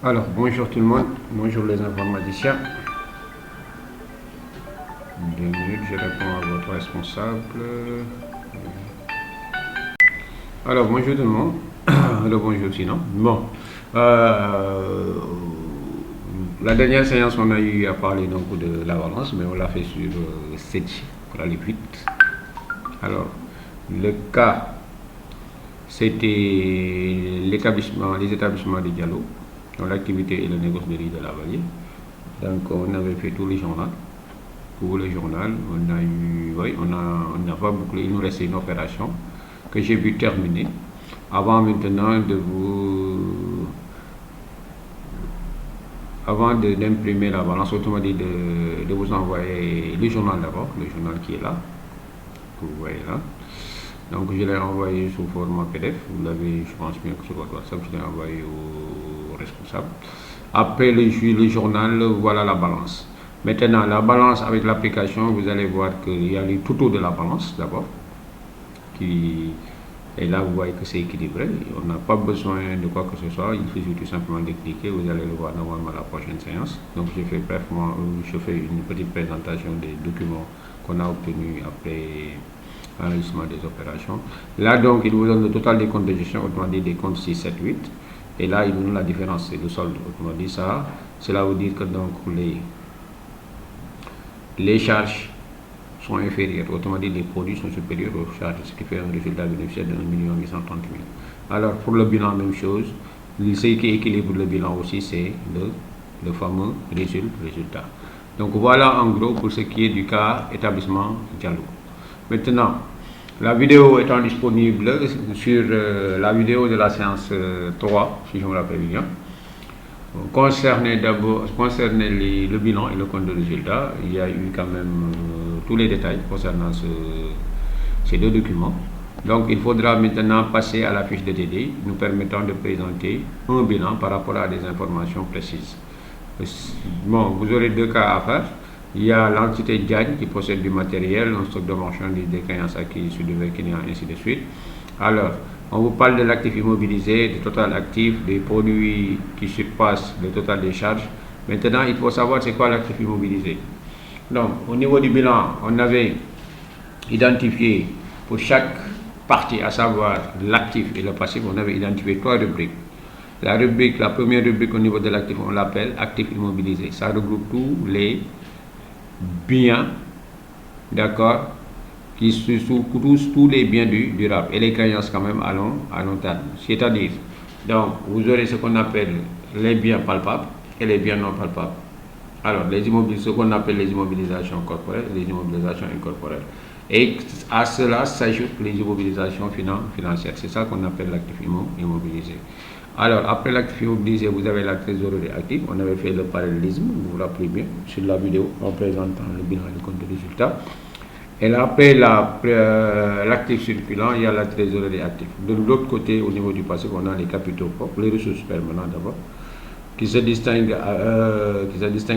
Alors, bonjour tout le monde, bonjour les informaticiens. 2 minutes, je réponds à votre responsable. Alors, bonjour tout le monde. Alors, bonjour sinon. Bon, la dernière séance, on a eu à parler donc de la balance, mais on l'a fait sur 7, voilà les 8. Alors, le cas, c'était les établissements de Diallo, dans l'activité et le négoce de riz de la vallée. Donc, on avait fait tout le journal. Pour le journal, on a eu, oui, on n'a pas bouclé, il nous restait une opération que j'ai pu terminer avant maintenant d'imprimer la balance, autrement dit de vous envoyer le journal d'abord, le journal qui est là, que vous voyez là. Donc je l'ai envoyé sous format PDF, vous l'avez, je pense bien que sur votre WhatsApp, je l'ai envoyé au responsable. Après le journal, voilà la balance. Maintenant, la balance avec l'application, vous allez voir qu'il y a les tutos de la balance d'abord. Et là, vous voyez que c'est équilibré. On n'a pas besoin de quoi que ce soit. Il suffit tout simplement de cliquer. Vous allez le voir normalement à la prochaine séance. Donc, je fais une petite présentation des documents qu'on a obtenus après l'enregistrement des opérations. Là, donc, il vous donne le total des comptes de gestion, autrement dit des comptes 6, 7, 8. Et là, il vous donne la différence, c'est le solde. Autrement dit, ça, cela veut dire que donc les charges sont inférieures, autrement dit les produits sont supérieurs aux charges, ce qui fait un résultat bénéficiaire de 1 830 000. Alors pour le bilan, même chose, ce qui équilibre le bilan aussi, c'est le fameux résultat. Donc voilà en gros pour ce qui est du cas établissement Diallo. Maintenant, la vidéo étant disponible sur la vidéo de la séance 3, si je me rappelle bien, concernant le bilan et le compte de résultat, il y a eu quand même tous les détails concernant ces deux documents. Donc il faudra maintenant passer à la fiche de TD, nous permettant de présenter un bilan par rapport à des informations précises. Bon, vous aurez deux cas à faire. Il y a l'entité Diagne qui possède du matériel, un stock de marchandises, des créances acquises sur des clients, ainsi de suite. Alors, on vous parle de l'actif immobilisé, du total actif, des produits qui surpassent le total des charges. Maintenant, il faut savoir c'est quoi l'actif immobilisé. Donc, au niveau du bilan, on avait identifié pour chaque partie, à savoir l'actif et le passif, on avait identifié 3 rubriques. La première rubrique au niveau de l'actif, on l'appelle actif immobilisé. Ça regroupe tous les biens, d'accord, qui tous les biens durables et les créances quand même à long terme. C'est-à-dire, donc, vous aurez ce qu'on appelle les biens palpables et les biens non palpables. Alors, ce qu'on appelle les immobilisations corporelles et les immobilisations incorporelles. Et à cela s'ajoutent les immobilisations financières. C'est ça qu'on appelle l'actif immobilisé. Alors, après l'actif immobilisé, vous avez la trésorerie active. On avait fait le parallélisme, vous vous rappelez bien, sur la vidéo en présentant le bilan et le compte de résultat. Et là, après l'actif circulant, il y a la trésorerie active. De l'autre côté, au niveau du passif, on a les capitaux propres, les ressources permanentes d'abord, qui se distinguent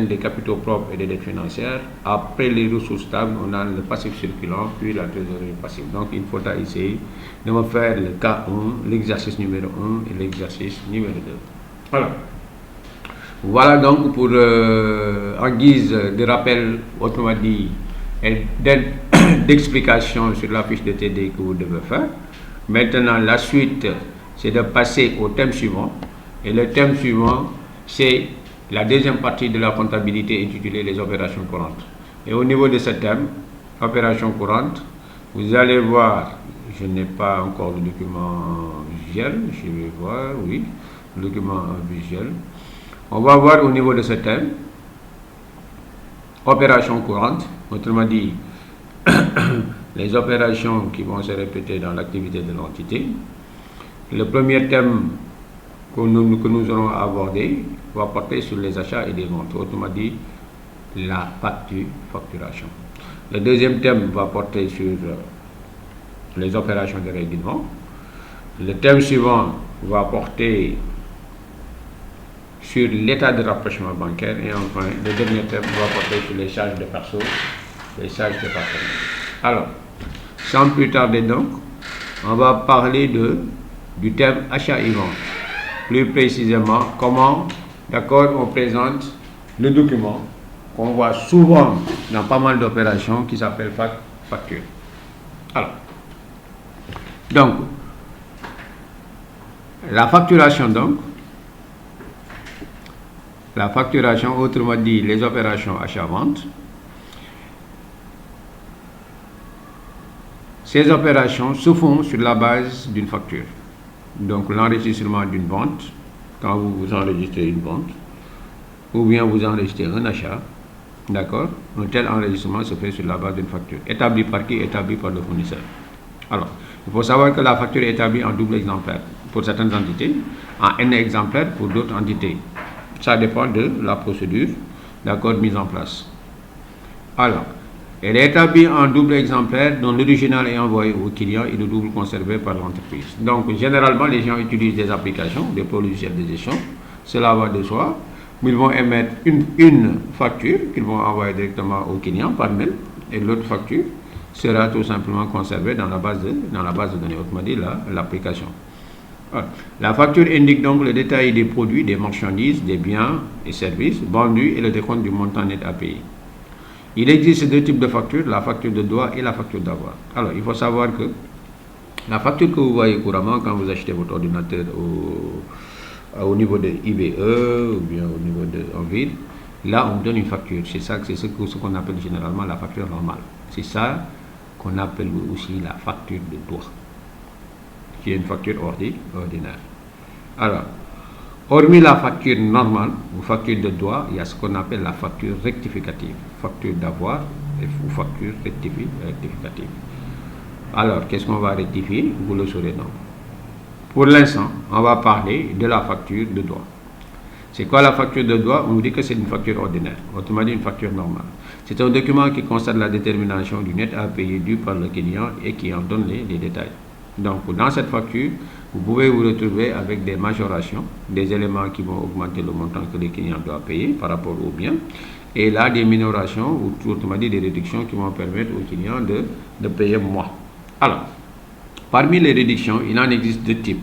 des capitaux propres et des dettes financières. Après les ressources stables, on a le passif circulant, puis la trésorerie passive. Donc, il faudra essayer de me faire le cas 1, l'exercice numéro 1 et l'exercice numéro 2. Voilà donc pour, en guise de rappel, autrement dit, et d'explication sur la fiche de TD que vous devez faire. Maintenant, la suite, c'est de passer au thème suivant. Et le thème suivant, c'est la deuxième partie de la comptabilité intitulée les opérations courantes. Et au niveau de ce thème, opérations courantes, vous allez voir, je n'ai pas encore le document visuel, je vais voir, oui, le document visuel. On va voir au niveau de ce thème, opérations courantes, autrement dit, les opérations qui vont se répéter dans l'activité de l'entité. Le premier thème que nous allons aborder va porter sur les achats et les ventes, autrement dit, la facturation. Le deuxième thème va porter sur les opérations de règlement. Le thème suivant va porter sur l'état de rapprochement bancaire et enfin le dernier thème va porter sur les charges de perso, les charges de personnel. Alors, sans plus tarder donc, on va parler du thème achat et vente. Plus précisément, comment d'accord, on présente le document qu'on voit souvent dans pas mal d'opérations qui s'appelle facture. Alors, donc, la facturation, autrement dit, les opérations achat-vente, ces opérations se font sur la base d'une facture. Donc, l'enregistrement d'une vente, quand vous enregistrez une vente, ou bien vous enregistrez un achat, d'accord, un tel enregistrement se fait sur la base d'une facture. Établie par qui? Établie par le fournisseur. Alors, il faut savoir que la facture est établie en double exemplaire pour certaines entités, en n exemplaires pour d'autres entités. Ça dépend de la procédure, d'accord, mise en place. Alors, elle est établie en double exemplaire dont l'original est envoyé au client et le double conservé par l'entreprise. Donc, généralement, les gens utilisent des applications, des logiciels de gestion. Cela va de soi. Ils vont émettre une facture qu'ils vont envoyer directement au client par mail et l'autre facture sera tout simplement conservée dans la base de données, autrement dit l'application. La facture indique donc le détail des produits, des marchandises, des biens et services vendus et le décompte du montant net à payer. Il existe deux types de factures, la facture de droit et la facture d'avoir. Alors, il faut savoir que la facture que vous voyez couramment quand vous achetez votre ordinateur au niveau de IBE ou bien au niveau de Envil, là on vous donne une facture. C'est ce qu'on appelle généralement la facture normale. C'est ça qu'on appelle aussi la facture de droit, qui est une facture ordinaire. Alors, hormis la facture normale ou facture de droit, il y a ce qu'on appelle la facture rectificative, facture d'avoir ou facture rectificative. Alors, qu'est-ce qu'on va rectifier? Vous le saurez donc. Pour l'instant, on va parler de la facture de droit. C'est quoi la facture de droit? On vous dit que c'est une facture ordinaire, autrement dit une facture normale. C'est un document qui constate la détermination du net à payer dû par le client et qui en donne les détails. Donc, dans cette facture, vous pouvez vous retrouver avec des majorations, des éléments qui vont augmenter le montant que le client doit payer par rapport au bien, et là, des minorations, ou autrement dit des réductions qui vont permettre au client de payer moins. Alors, parmi les réductions, il en existe deux types.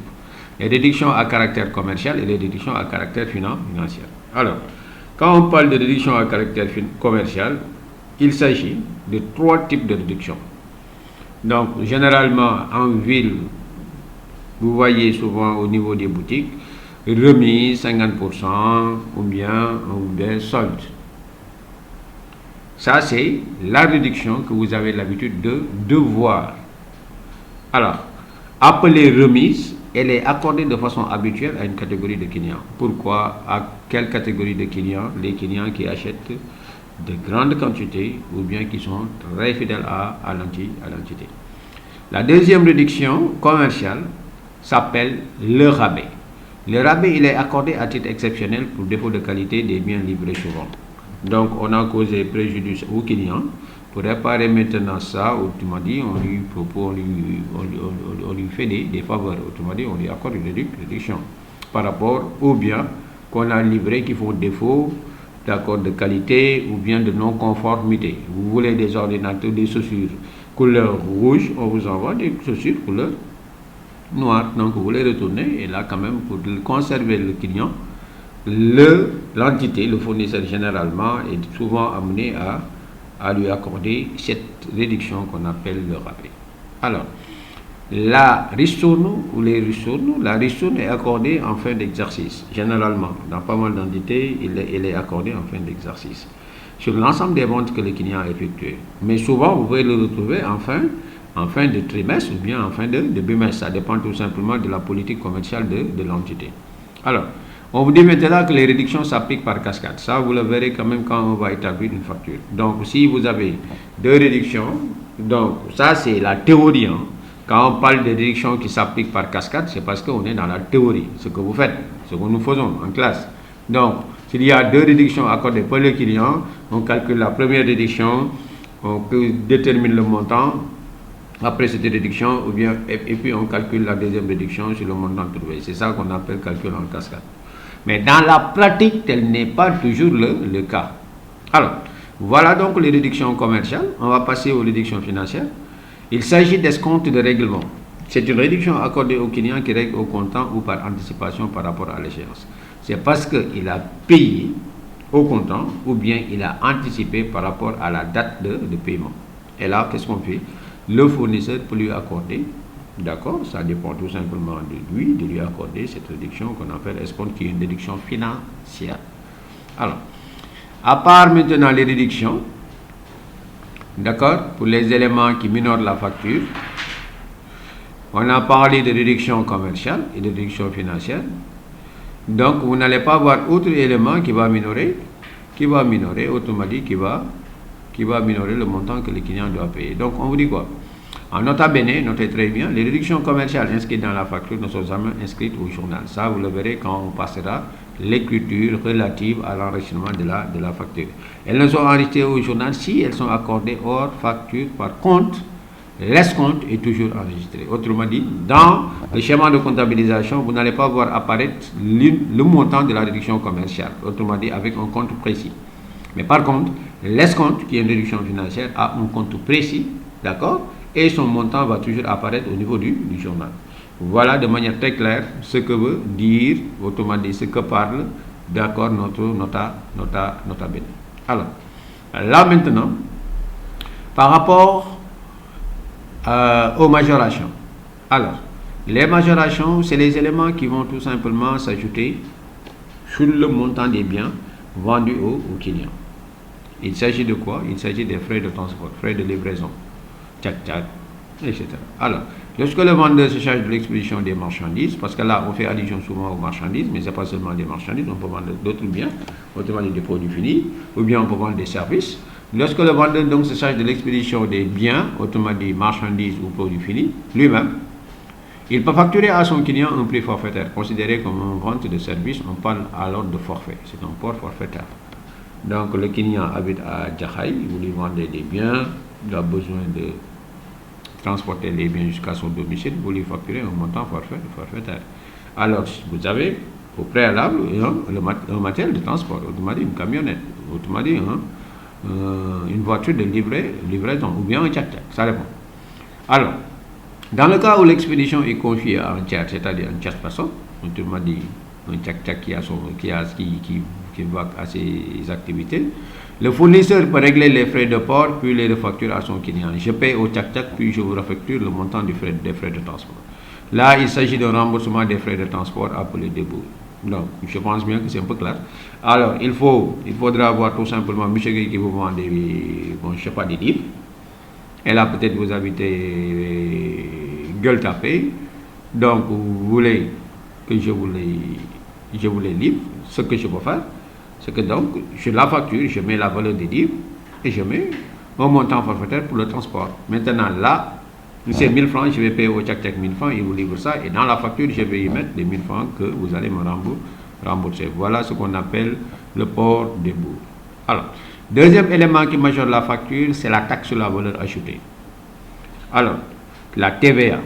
Les réductions à caractère commercial et les réductions à caractère financier. Alors, quand on parle de réduction à caractère commercial, il s'agit de trois types de réductions. Donc, généralement, en ville, vous voyez souvent au niveau des boutiques, remise 50% ou bien solde. Ça, c'est la réduction que vous avez l'habitude de voir. Alors, appelée remise, elle est accordée de façon habituelle à une catégorie de clients. Pourquoi? À quelle catégorie de clients? Les clients qui achètent de grandes quantités ou bien qui sont très fidèles à l'entité. La deuxième réduction commerciale s'appelle le rabais. Le rabais, il est accordé à titre exceptionnel pour défaut de qualité des biens livrés souvent. Donc, on a causé préjudice au client. Pour réparer maintenant ça, autrement dit, on lui propose, on lui fait des faveurs, autrement dit, on lui accorde une réduction par rapport aux biens qu'on a livrés qui font défaut d'accord de qualité ou bien de non-conformité. Vous voulez des ordinateurs, des chaussures couleur rouge, on vous envoie des chaussures couleur noire. Donc vous les retournez et là quand même pour conserver le client, l'entité, le fournisseur généralement est souvent amené à lui accorder cette réduction qu'on appelle le rabais. Alors, la ristourne ou les ristournes, la ristourne est accordée en fin d'exercice. Généralement, dans pas mal d'entités, elle est accordée en fin d'exercice sur l'ensemble des ventes que le client a effectuées. Mais souvent, vous pouvez le retrouver en fin de trimestre ou bien en fin de bimestre. Ça dépend tout simplement de la politique commerciale de l'entité. Alors, on vous dit maintenant que les réductions s'appliquent par cascade. Ça, vous le verrez quand même quand on va établir une facture. Donc, si vous avez deux réductions, donc ça c'est la théorie. Quand on parle de réductions qui s'appliquent par cascade, c'est parce qu'on est dans la théorie. Ce que vous faites, ce que nous faisons en classe. Donc, s'il y a deux réductions accordées par le client, on calcule la première réduction, on détermine le montant après cette réduction, ou bien, et puis on calcule la deuxième réduction sur le montant trouvé. C'est ça qu'on appelle calcul en cascade. Mais dans la pratique, tel n'est pas toujours le cas. Alors, voilà donc les réductions commerciales. On va passer aux réductions financières. Il s'agit d'escompte de règlement. C'est une réduction accordée au client qui règle au comptant ou par anticipation par rapport à l'échéance. c'est parce qu'il a payé au comptant ou bien il a anticipé par rapport à la date de paiement. Et là, qu'est-ce qu'on fait? Le fournisseur peut lui accorder, d'accord, ça dépend tout simplement de lui accorder cette réduction qu'on appelle escompte, qui est une réduction financière. Alors, à part maintenant les réductions, d'accord, pour les éléments qui minorent la facture, on a parlé de réduction commerciale et de réduction financière. Donc, vous n'allez pas avoir autre élément qui va minorer automatiquement, qui va minorer le montant que le client doit payer. Donc, on vous dit quoi? En nota bene, notez très bien, les réductions commerciales inscrites dans la facture ne sont jamais inscrites au journal. Ça, vous le verrez quand on passera l'écriture relative à l'enregistrement de la facture. Elles ne sont enregistrées au journal si elles sont accordées hors facture. Par contre, l'escompte est toujours enregistré. Autrement dit, dans le schéma de comptabilisation, vous n'allez pas voir apparaître le montant de la réduction commerciale. Autrement dit, avec un compte précis. Mais par contre, l'escompte, qui est une réduction financière, a un compte précis, d'accord? Et son montant va toujours apparaître au niveau du journal. Voilà de manière très claire ce que veut dire, autrement dit, ce que parle, d'accord, notre nota bene. Alors, là maintenant, par rapport aux majorations. Alors, les majorations, c'est les éléments qui vont tout simplement s'ajouter sur le montant des biens vendus au client. Il s'agit de quoi? Il s'agit des frais de transport, frais de livraison, etc. Alors, lorsque le vendeur se charge de l'expédition des marchandises, parce que là, on fait allusion souvent aux marchandises, mais ce n'est pas seulement des marchandises, on peut vendre d'autres biens, autrement dit des produits finis, ou bien on peut vendre des services. Lorsque le vendeur donc se charge de l'expédition des biens, autrement dit marchandises ou produits finis, lui-même, il peut facturer à son client un prix forfaitaire, considéré comme une vente de service. On parle alors de forfait, c'est un port forfaitaire. Donc le client habite à Djahaï, vous lui vendez des biens, il a besoin de transporter les biens jusqu'à son domicile, vous lui facturez un montant forfaitaire. Alors vous avez au préalable un matériel de transport, autrement dit une camionnette, autrement dit une voiture de livraison ou bien un tchak-tchak, ça dépend. Alors, dans le cas où l'expédition est confiée à un tiers, c'est-à-dire une tierce personne, autrement dit un tchak-tchak qui va à ses activités, le fournisseur peut régler les frais de port puis les refacture à son client. Je paie au tchak-tchak puis je vous refacture le montant des frais de transport. Là, il s'agit d'un remboursement des frais de transport appelé débours. Donc, je pense bien que c'est un peu clair. Alors, il faudra avoir tout simplement M. qui vous vend des livres. Et là, peut-être vous habitez Gueule-Tapée. Donc, vous voulez que je vous les livre. Ce que je peux faire, c'est que donc, je la facture, je mets la valeur des livres et je mets un montant forfaitaire pour le transport. Maintenant, là, c'est 1000 francs, je vais payer au tchak-tchak 1000 francs, il vous livre ça, et dans la facture, je vais y mettre les 1000 francs que vous allez me rembourser. Voilà ce qu'on appelle le port débours. Alors, deuxième élément qui majore la facture, c'est la taxe sur la valeur ajoutée. Alors, la TVA.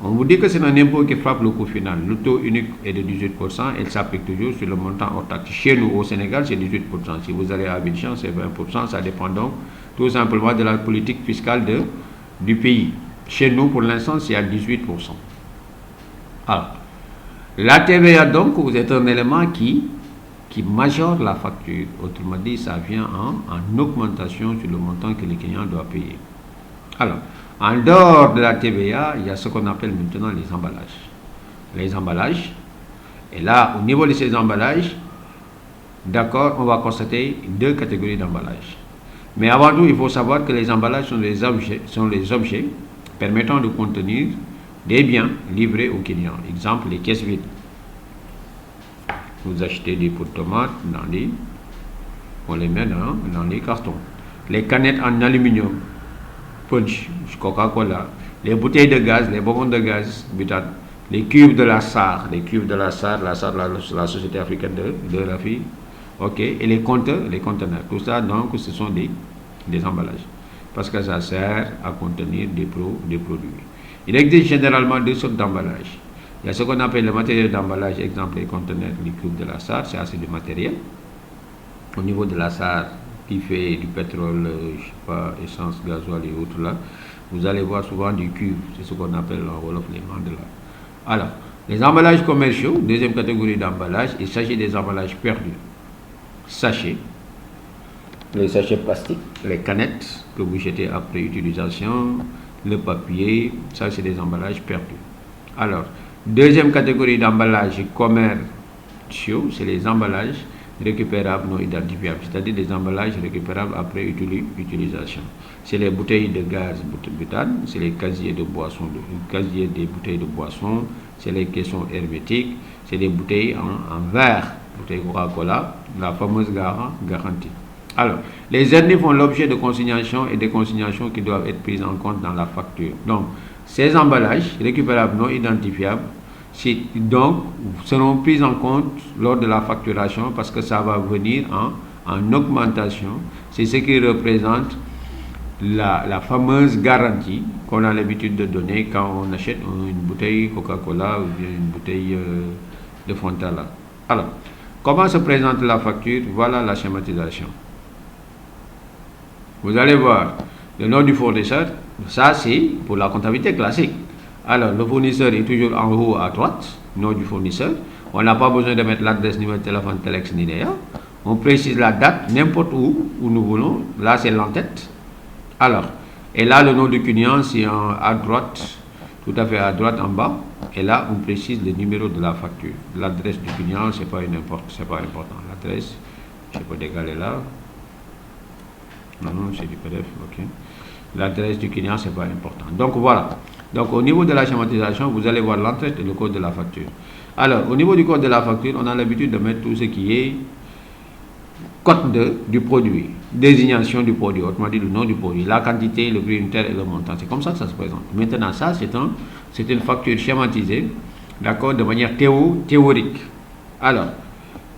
On vous dit que c'est un impôt qui frappe le coût final. Le taux unique est de 18%, elle s'applique toujours sur le montant hors taxe. Chez nous, au Sénégal, c'est 18%. Si vous allez à Abidjan, c'est 20%. Ça dépend donc tout simplement de la politique fiscale du pays. Chez nous, pour l'instant, c'est à 18%. Alors, la TVA, donc, vous êtes un élément qui majore la facture. Autrement dit, ça vient en augmentation sur le montant que le client doit payer. Alors, en dehors de la TVA, il y a ce qu'on appelle maintenant les emballages. Les emballages. Et là, au niveau de ces emballages, d'accord, on va constater deux catégories d'emballages. Mais avant tout, il faut savoir que les emballages sont les objets permettant de contenir des biens livrés aux clients. Exemple, les caisses vides. Vous achetez des pots de tomates, on les met dans les cartons. Les canettes en aluminium, Punch, Coca-Cola, les bouteilles de gaz, les bonbons de gaz, les cubes de la SAR, la Société africaine de la fille, ok, et les conteneurs. Tout ça, donc, ce sont des emballages. Parce que ça sert à contenir des produits. Il existe généralement deux sortes d'emballages. Il y a ce qu'on appelle le matériel d'emballage, exemple les conteneurs, les cubes de la SAR, c'est assez de matériel. Au niveau de la SAR, qui fait du pétrole, je sais pas, essence, gasoil et autres là, vous allez voir souvent du cube, c'est ce qu'on appelle en Wolof les mandats. Alors, Les emballages commerciaux, deuxième catégorie d'emballage, il s'agit des emballages perdus. Sachets, les sachets plastiques, les canettes que vous jetez après utilisation, le papier, ça c'est des emballages perdus. Alors, deuxième catégorie d'emballages commerciaux, c'est les emballages récupérables non identifiables, c'est-à-dire des emballages récupérables après utilisation. C'est les bouteilles de gaz butane, c'est les casiers de boissons, casiers des bouteilles de boissons, c'est les caissons hermétiques, c'est des bouteilles en verre, bouteilles Coca-Cola, la fameuse garantie. Alors, les ennemis font l'objet de consignations et des consignations qui doivent être prises en compte dans la facture. Donc, ces emballages récupérables non identifiables donc seront pris en compte lors de la facturation parce que ça va venir en augmentation. C'est ce qui représente la fameuse garantie qu'on a l'habitude de donner quand on achète une bouteille Coca-Cola ou bien une bouteille de Fanta. Alors, comment se présente la facture? Voilà la schématisation. Vous allez voir le nom du fournisseur, ça c'est pour la comptabilité classique. Alors, le fournisseur est toujours en haut à droite, nom du fournisseur. On n'a pas besoin de mettre l'adresse, numéro de téléphone, telex, ni rien. On précise la date, n'importe où nous voulons. Là, c'est l'entête. Alors, et là, le nom du client, c'est à droite, tout à fait à droite en bas. Et là, on précise le numéro de la facture. L'adresse du client, c'est pas important. L'adresse, je peux décaler là. Non, c'est du PDF, ok. L'adresse du client, c'est pas important. Donc, voilà. Donc, au niveau de la schématisation, vous allez voir l'entête et le code de la facture. Alors, au niveau du code de la facture, on a l'habitude de mettre tout ce qui est code du produit, désignation du produit, autrement dit le nom du produit, la quantité, le prix unitaire et le montant. C'est comme ça que ça se présente. Maintenant, ça, c'est une facture schématisée, d'accord, de manière théorique. Alors,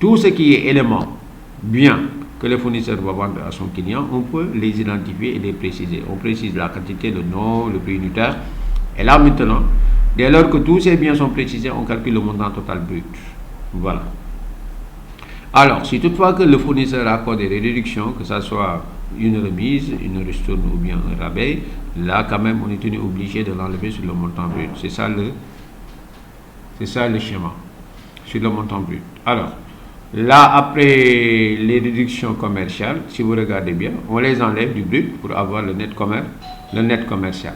tout ce qui est élément, bien, que le fournisseur va vendre à son client, on peut les identifier et les préciser. On précise la quantité, le nom, le prix unitaire. Et là, maintenant, dès lors que tous ces biens sont précisés, on calcule le montant total brut. Voilà. Alors, si toutefois que le fournisseur accorde des réductions, que ce soit une remise, une ristourne ou bien un rabais, là, quand même, on est tenu obligé de l'enlever sur le montant brut. C'est ça le schéma, sur le montant brut. Alors, là, après les réductions commerciales, si vous regardez bien, on les enlève du brut pour avoir le net commercial.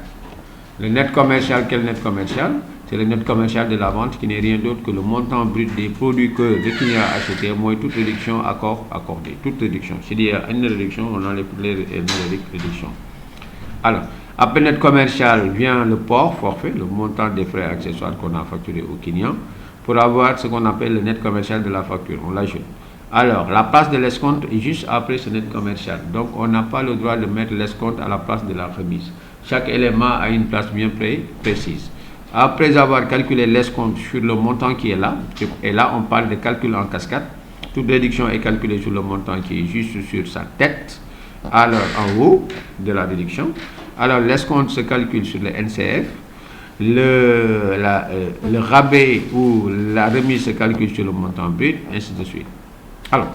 Le net commercial, quel net commercial? C'est le net commercial de la vente qui n'est rien d'autre que le montant brut des produits que le client a acheté, moins toute réduction accordée. Toute réduction. S'il y a une réduction, on enlève toutes les réductions. Alors, après net commercial vient le port forfait, le montant des frais accessoires qu'on a facturé au client, pour avoir ce qu'on appelle le net commercial de la facture. On l'ajoute. Alors, la place de l'escompte est juste après ce net commercial. Donc, on n'a pas le droit de mettre l'escompte à la place de la remise. Chaque élément a une place bien précise. Après avoir calculé l'escompte sur le montant qui est là, et là on parle de calcul en cascade, toute réduction est calculée sur le montant qui est juste sur sa tête, alors en haut de la réduction. Alors l'escompte se calcule sur le NCF, le rabais ou la remise se calcule sur le montant brut, ainsi de suite. Alors,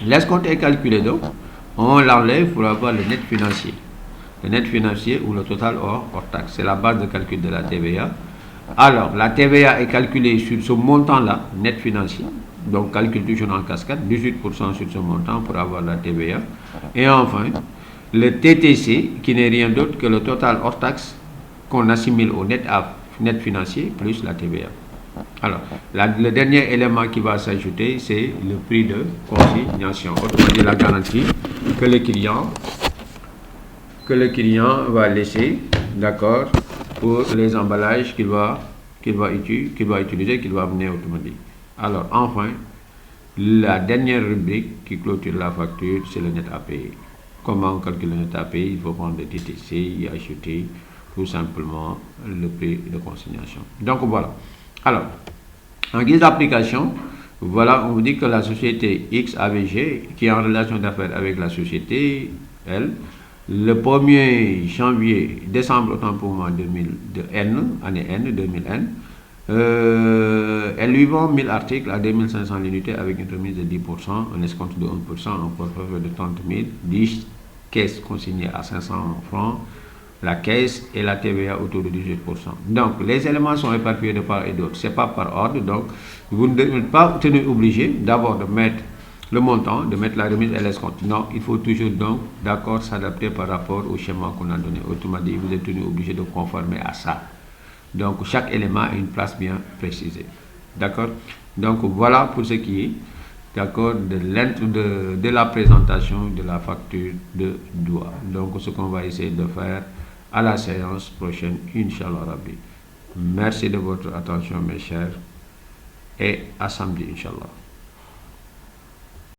l'escompte est calculé donc, on l'enlève pour avoir le net financier. Le net financier ou le total hors taxe. C'est la base de calcul de la TVA. Alors, la TVA est calculée sur ce montant-là, net financier. Donc, calcul toujours en cascade, 18% sur ce montant pour avoir la TVA. Et enfin, le TTC, qui n'est rien d'autre que le total hors taxe qu'on assimile au net financier plus la TVA. Alors, le dernier élément qui va s'ajouter, c'est le prix de consignation. Autrement dit, la garantie que le client va laisser, d'accord, pour les emballages qu'il va utiliser, qu'il va amener autrement dit. Alors, enfin, la dernière rubrique qui clôture la facture, c'est le net à payer. Comment on calcule le net à payer? Il faut prendre le TTC et ajouter tout simplement le prix de consignation. Donc, voilà. Alors, en guise d'application, voilà, on vous dit que la société XAVG, qui est en relation d'affaires avec la société L, le 1er janvier, décembre, autant pour moi, année N, 2000N, elle lui vend 1000 articles à 2500 l'unité avec une remise de 10%, un escompte de 1%, un portefeuille de 30 000, 10 caisses consignées à 500 francs, la caisse et la TVA autour de 18%. Donc, les éléments sont éparpillés de part et d'autre. Ce n'est pas par ordre. Donc, vous n'êtes pas tenu obligé d'abord de mettre le montant, de mettre la remise et l'escompte. Non, il faut toujours donc, d'accord, s'adapter par rapport au schéma qu'on a donné. Autrement dit, vous êtes tenu obligé de conformer à ça. Donc, chaque élément a une place bien précisée. D'accord? Donc, voilà pour ce qui est, d'accord, de la présentation de la facture de douane. Donc, ce qu'on va essayer de faire à la séance prochaine, Inch'Allah Rabbi. Merci de votre attention, mes chers, et à samedi, Inch'Allah.